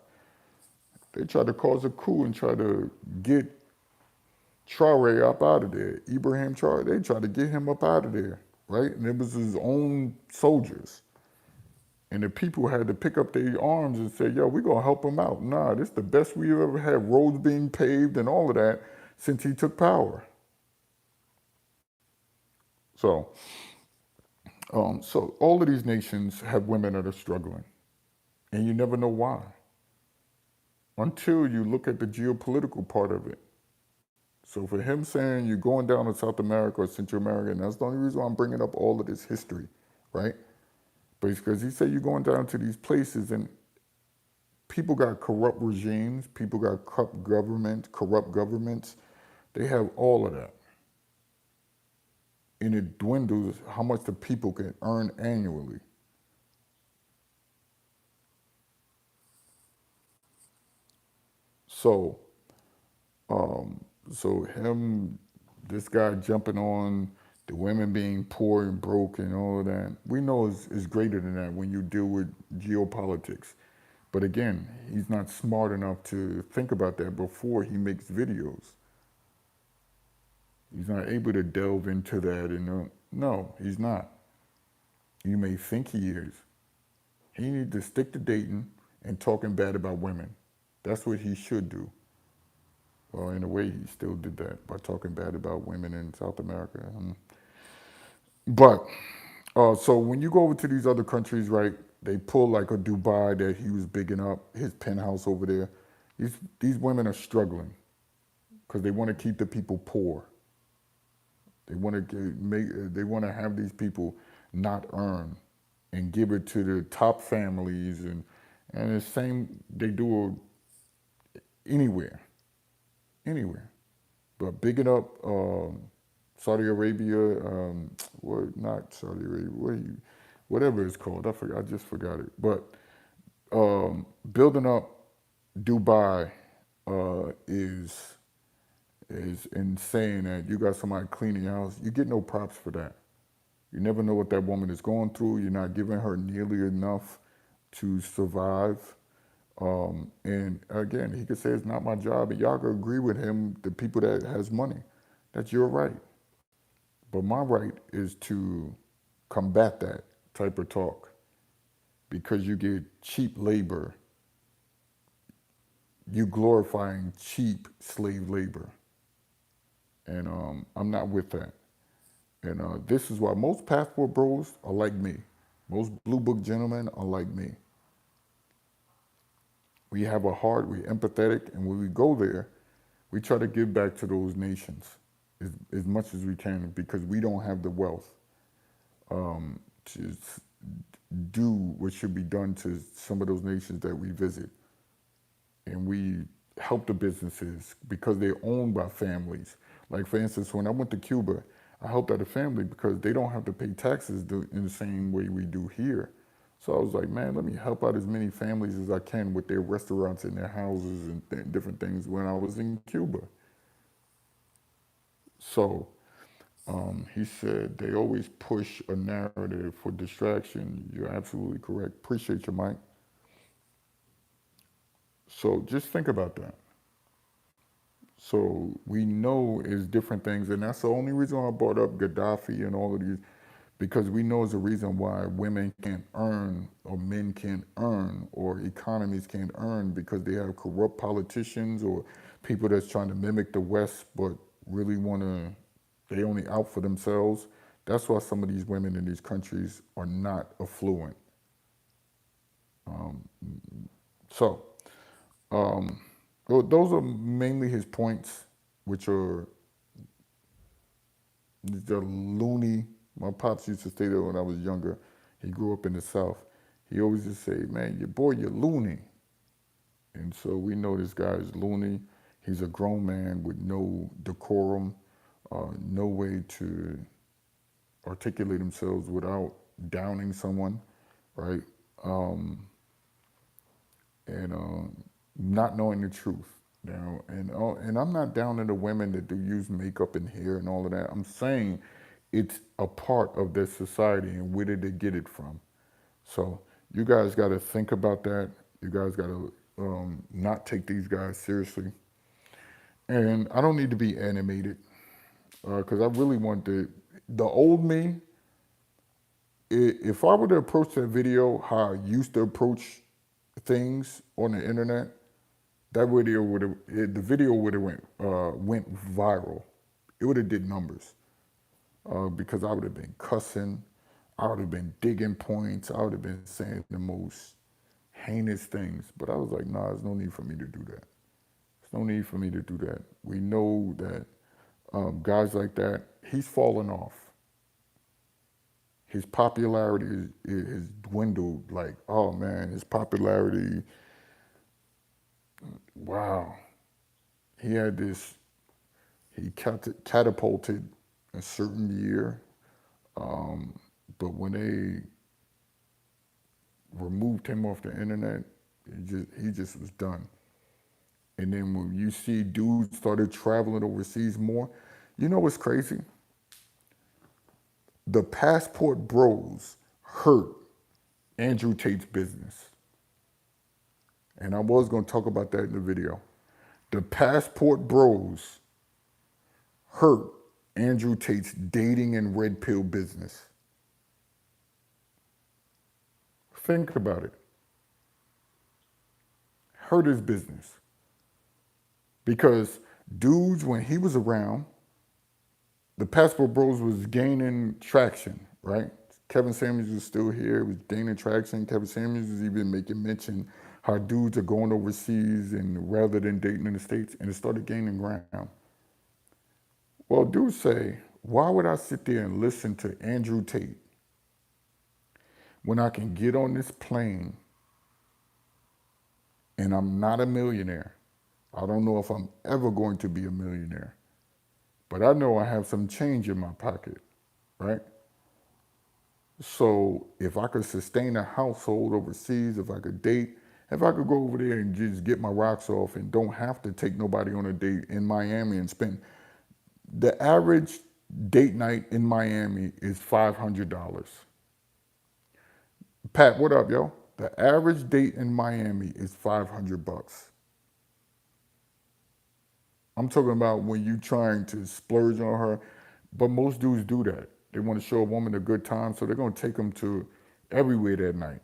They tried to cause a coup and try to get Traore up out of there. Ibrahim Traore, they tried to get him up out of there, right? And it was his own soldiers. And the people had to pick up their arms and say, yo, we're going to help him out. Nah, this is the best we've ever had, roads being paved and all of that since he took power. So, so all of these nations have women that are struggling. And you never know why until you look at the geopolitical part of it. So for him saying you're going down to South America or Central America, and that's the only reason why I'm bringing up all of this history, right? But it's because he said you're going down to these places and people got corrupt regimes, people got corrupt governments. They have all of that. And it dwindles how much the people can earn annually. So, so him, this guy jumping on the women being poor and broke and all of that, we know is greater than that when you deal with geopolitics. But again, he's not smart enough to think about that before he makes videos. He's not able to delve into that and no, he's not. You may think he is. He needs to stick to dating and talking bad about women. That's what he should do. Well, in a way, he still did that by talking bad about women in South America. But so when you go over to these other countries, right? They pull like a Dubai that he was bigging up, his penthouse over there. These women are struggling because they want to keep the people poor. They want to they want to have these people not earn and give it to the top families and the same they do anywhere. anywhere. But bigging up Saudi Arabia, not Saudi Arabia, whatever it's called. I just forgot it. But building up Dubai is insane. That you got somebody cleaning your house, you get no props for that. You never know what that woman is going through. You're not giving her nearly enough to survive. And again, he could say it's not my job, and y'all could agree with him, the people that has money. That's your right. But my right is to combat that type of talk because you get cheap labor. You glorifying cheap slave labor. And I'm not with that. And this is why most passport bros are like me. Most blue book gentlemen are like me. We have a heart, we're empathetic, and when we go there, we try to give back to those nations as much as we can because we don't have the wealth to do what should be done to some of those nations that we visit. And we help the businesses because they're owned by families. Like, for instance, when I went to Cuba, I helped out a family because they don't have to pay taxes in the same way we do here. So I was like, man, let me help out as many families as I can with their restaurants and their houses and different things when I was in Cuba. So he said they always push a narrative for distraction. You're absolutely correct. Appreciate you, Mike. So just think about that. So we know is different things, and that's the only reason I brought up Gaddafi and all of these, because we know is a reason why women can't earn, or men can't earn, or economies can't earn because they have corrupt politicians or people that's trying to mimic the West but really want to, they only out for themselves. That's why some of these women in these countries are not affluent. So those are mainly his points, which are the loony. My pops used to say that when I was younger. He grew up in the South. He always just say, man, you're loony. And so we know this guy is loony. He's a grown man with no decorum, no way to articulate themselves without downing someone, right? And not knowing the truth. Now, and I'm not down to the women that do use makeup and hair and all of that. I'm saying it's a part of their society, and where did they get it from? So you guys got to think about that. You guys got to not take these guys seriously. And I don't need to be animated because I really want the old me. If I were to approach that video how I used to approach things on the internet, that video would have, the video would have went viral. It would have did numbers because I would have been cussing, I would have been digging points, I would have been saying the most heinous things. But I was like, nah, there's no need for me to do that. There's no need for me to do that. We know that guys like that, he's fallen off. His popularity is dwindled. Like, oh man, his popularity, wow. He had this, he catapulted a certain year, but when they removed him off the internet, he just was done. And then when you see dudes started traveling overseas more, you know what's crazy? The passport bros hurt Andrew Tate's business. And I was going to talk about that in the video. The passport bros hurt Andrew Tate's dating and red pill business. Think about it. Hurt his business. Because dudes, when he was around, the passport bros was gaining traction, right? Kevin Samuels was still here, was gaining traction. Kevin Samuels was even making mention how dudes are going overseas and rather than dating in the States, and it started gaining ground. Well, dudes say, why would I sit there and listen to Andrew Tate when I can get on this plane and I'm not a millionaire I don't know if I'm ever going to be a millionaire, but I know I have some change in my pocket, right? So if I could sustain a household overseas, if I could date, if I could go over there and just get my rocks off and don't have to take nobody on a date in Miami and spend the average date night in Miami is $500. Pat, what up, yo? The average date in Miami is 500 bucks. I'm talking about when you trying to splurge on her, but most dudes do that. They want to show a woman a good time, so they're going to take them to everywhere that night.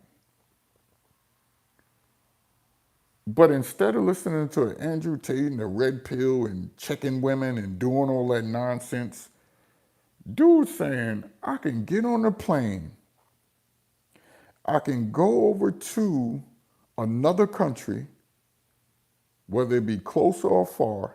But instead of listening to Andrew Tate and the red pill and checking women and doing all that nonsense, dude's saying, I can get on a plane, I can go over to another country, whether it be close or far,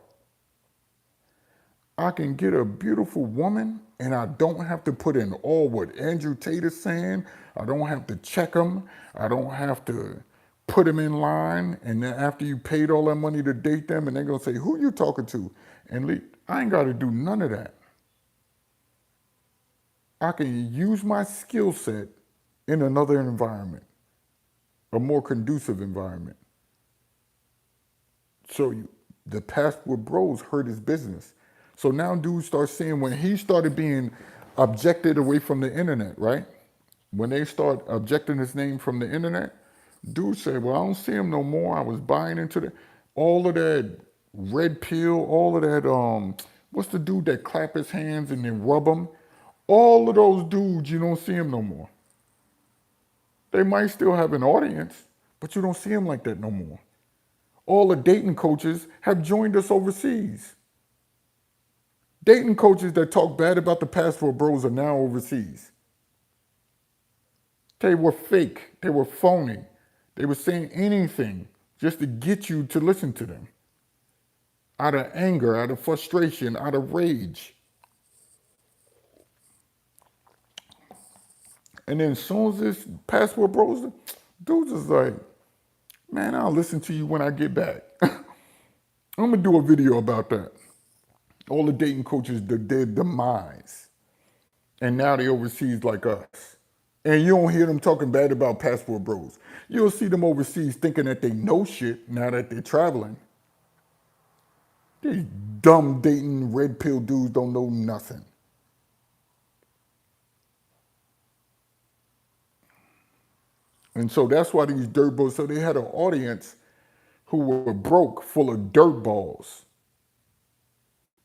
I can get a beautiful woman and I don't have to put in all what Andrew Tate is saying. I don't have to check them. I don't have to put them in line. And then after you paid all that money to date them, and they're going to say, who you talking to? And I ain't got to do none of that. I can use my skill set in another environment, a more conducive environment. So the Passport Bros hurt his business. So now dudes start seeing when he started being objected away from the internet, right? When they start objecting his name from the internet, dudes say, well, I don't see him no more. I was buying into all of that red pill, all of that, what's the dude that clap his hands and then rub them? All of those dudes, you don't see them no more. They might still have an audience, but you don't see them like that no more. All the dating coaches have joined us overseas. Dating coaches that talk bad about the Passport Bros are now overseas. They were fake. They were phony. They were saying anything just to get you to listen to them. Out of anger, out of frustration, out of rage. And then as soon as this Passport Bros, dudes is like, man, I'll listen to you when I get back. I'm gonna do a video about that. All the dating coaches, their demise. And now they overseas like us. And you don't hear them talking bad about Passport Bros. You'll see them overseas thinking that they know shit now that they're traveling. These dumb dating red pill dudes don't know nothing. And so that's why these dirt balls, so they had an audience who were broke, full of dirt balls.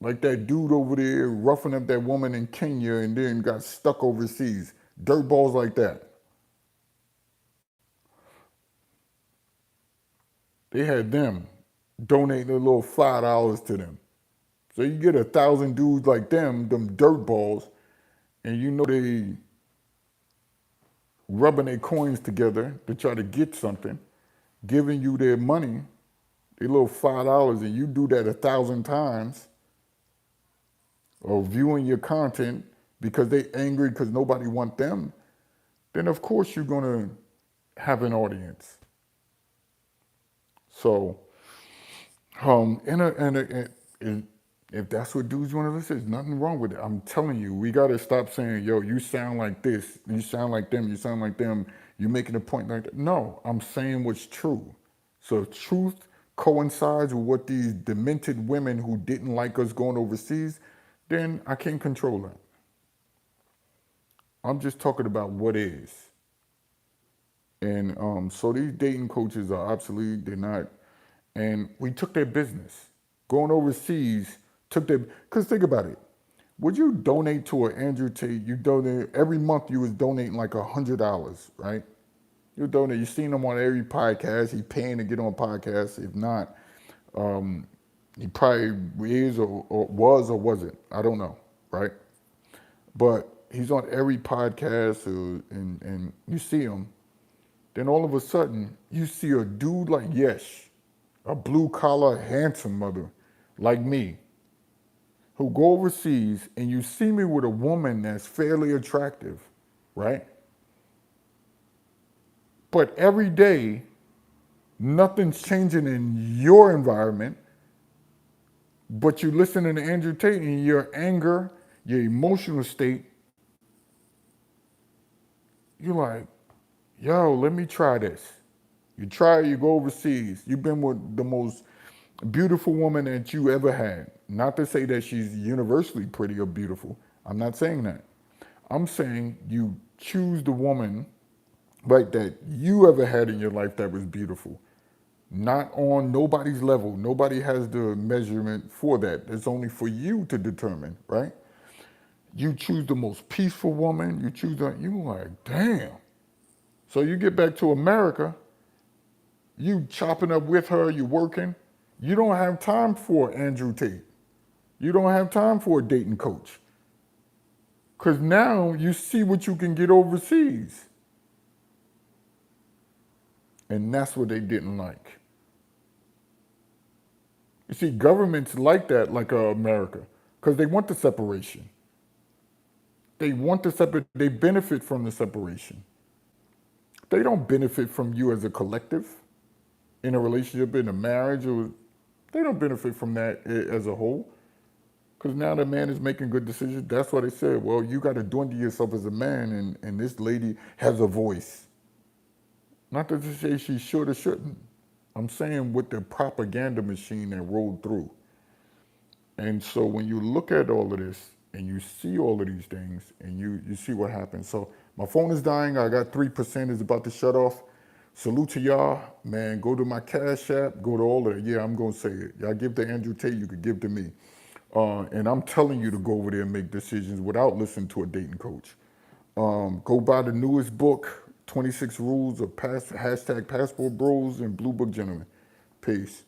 Like that dude over there roughing up that woman in Kenya and then got stuck overseas. Dirt balls like that. They had them donating a little $5 to them. So you get 1,000 dudes like them dirt balls, and you know they rubbing their coins together to try to get something, giving you their money, their little $5, and you do that 1,000 times, or viewing your content because they angry because nobody want them, then of course you're gonna have an audience. So, if that's what dudes want to listen, there's nothing wrong with it. I'm telling you, we gotta stop saying, yo, you sound like this, you sound like them, you sound like them, you're making a point like that. No, I'm saying what's true. So if truth coincides with what these demented women who didn't like us going overseas, then I can't control that. I'm just talking about what is. And so these dating coaches are obsolete, they're not, and we took their business. Going overseas, took their, because think about it. Would you donate to an Andrew Tate, you donate, every month you was donating like $100, right? You donate, you seen him on every podcast, he paying to get on podcasts. If not, he probably is or was or wasn't, I don't know, right? But he's on every podcast and you see him. Then all of a sudden, you see a dude like Yesh, a blue collar, handsome mother like me, who go overseas and you see me with a woman that's fairly attractive, right? But every day, nothing's changing in your environment. But you listen to Andrew Tate and your anger, your emotional state, you're like, yo, let me try this. You try, you go overseas. You've been with the most beautiful woman that you ever had. Not to say that she's universally pretty or beautiful. I'm not saying that. I'm saying you choose the woman, right, that you ever had in your life that was beautiful. Not on nobody's level. Nobody has the measurement for that. It's only for you to determine, right? You choose the most peaceful woman. You choose the, you like, damn. So you get back to America, you chopping up with her, you working. You don't have time for Andrew Tate. You don't have time for a dating coach. Because now you see what you can get overseas. And that's what they didn't like. You see, governments like that, like America, because they want the separation. They want the separate, they benefit from the separation. They don't benefit from you as a collective in a relationship, in a marriage, or they don't benefit from that as a whole. Because now the man is making good decisions. That's why they said, well, you got to dwindle yourself as a man, and this lady has a voice. Not to say she should or shouldn't. I'm saying with the propaganda machine that rolled through. And so when you look at all of this and you see all of these things and you see what happens. So my phone is dying. I got 3%. It's about to shut off. Salute to y'all. Man, go to my Cash App. Go to all of it. Yeah, I'm going to say it. Y'all give to Andrew Tate. You could give to me. And I'm telling you to go over there and make decisions without listening to a dating coach. Go buy the newest book, 26 Rules of Hashtag Passport Bros and Blue Book Gentlemen. Peace.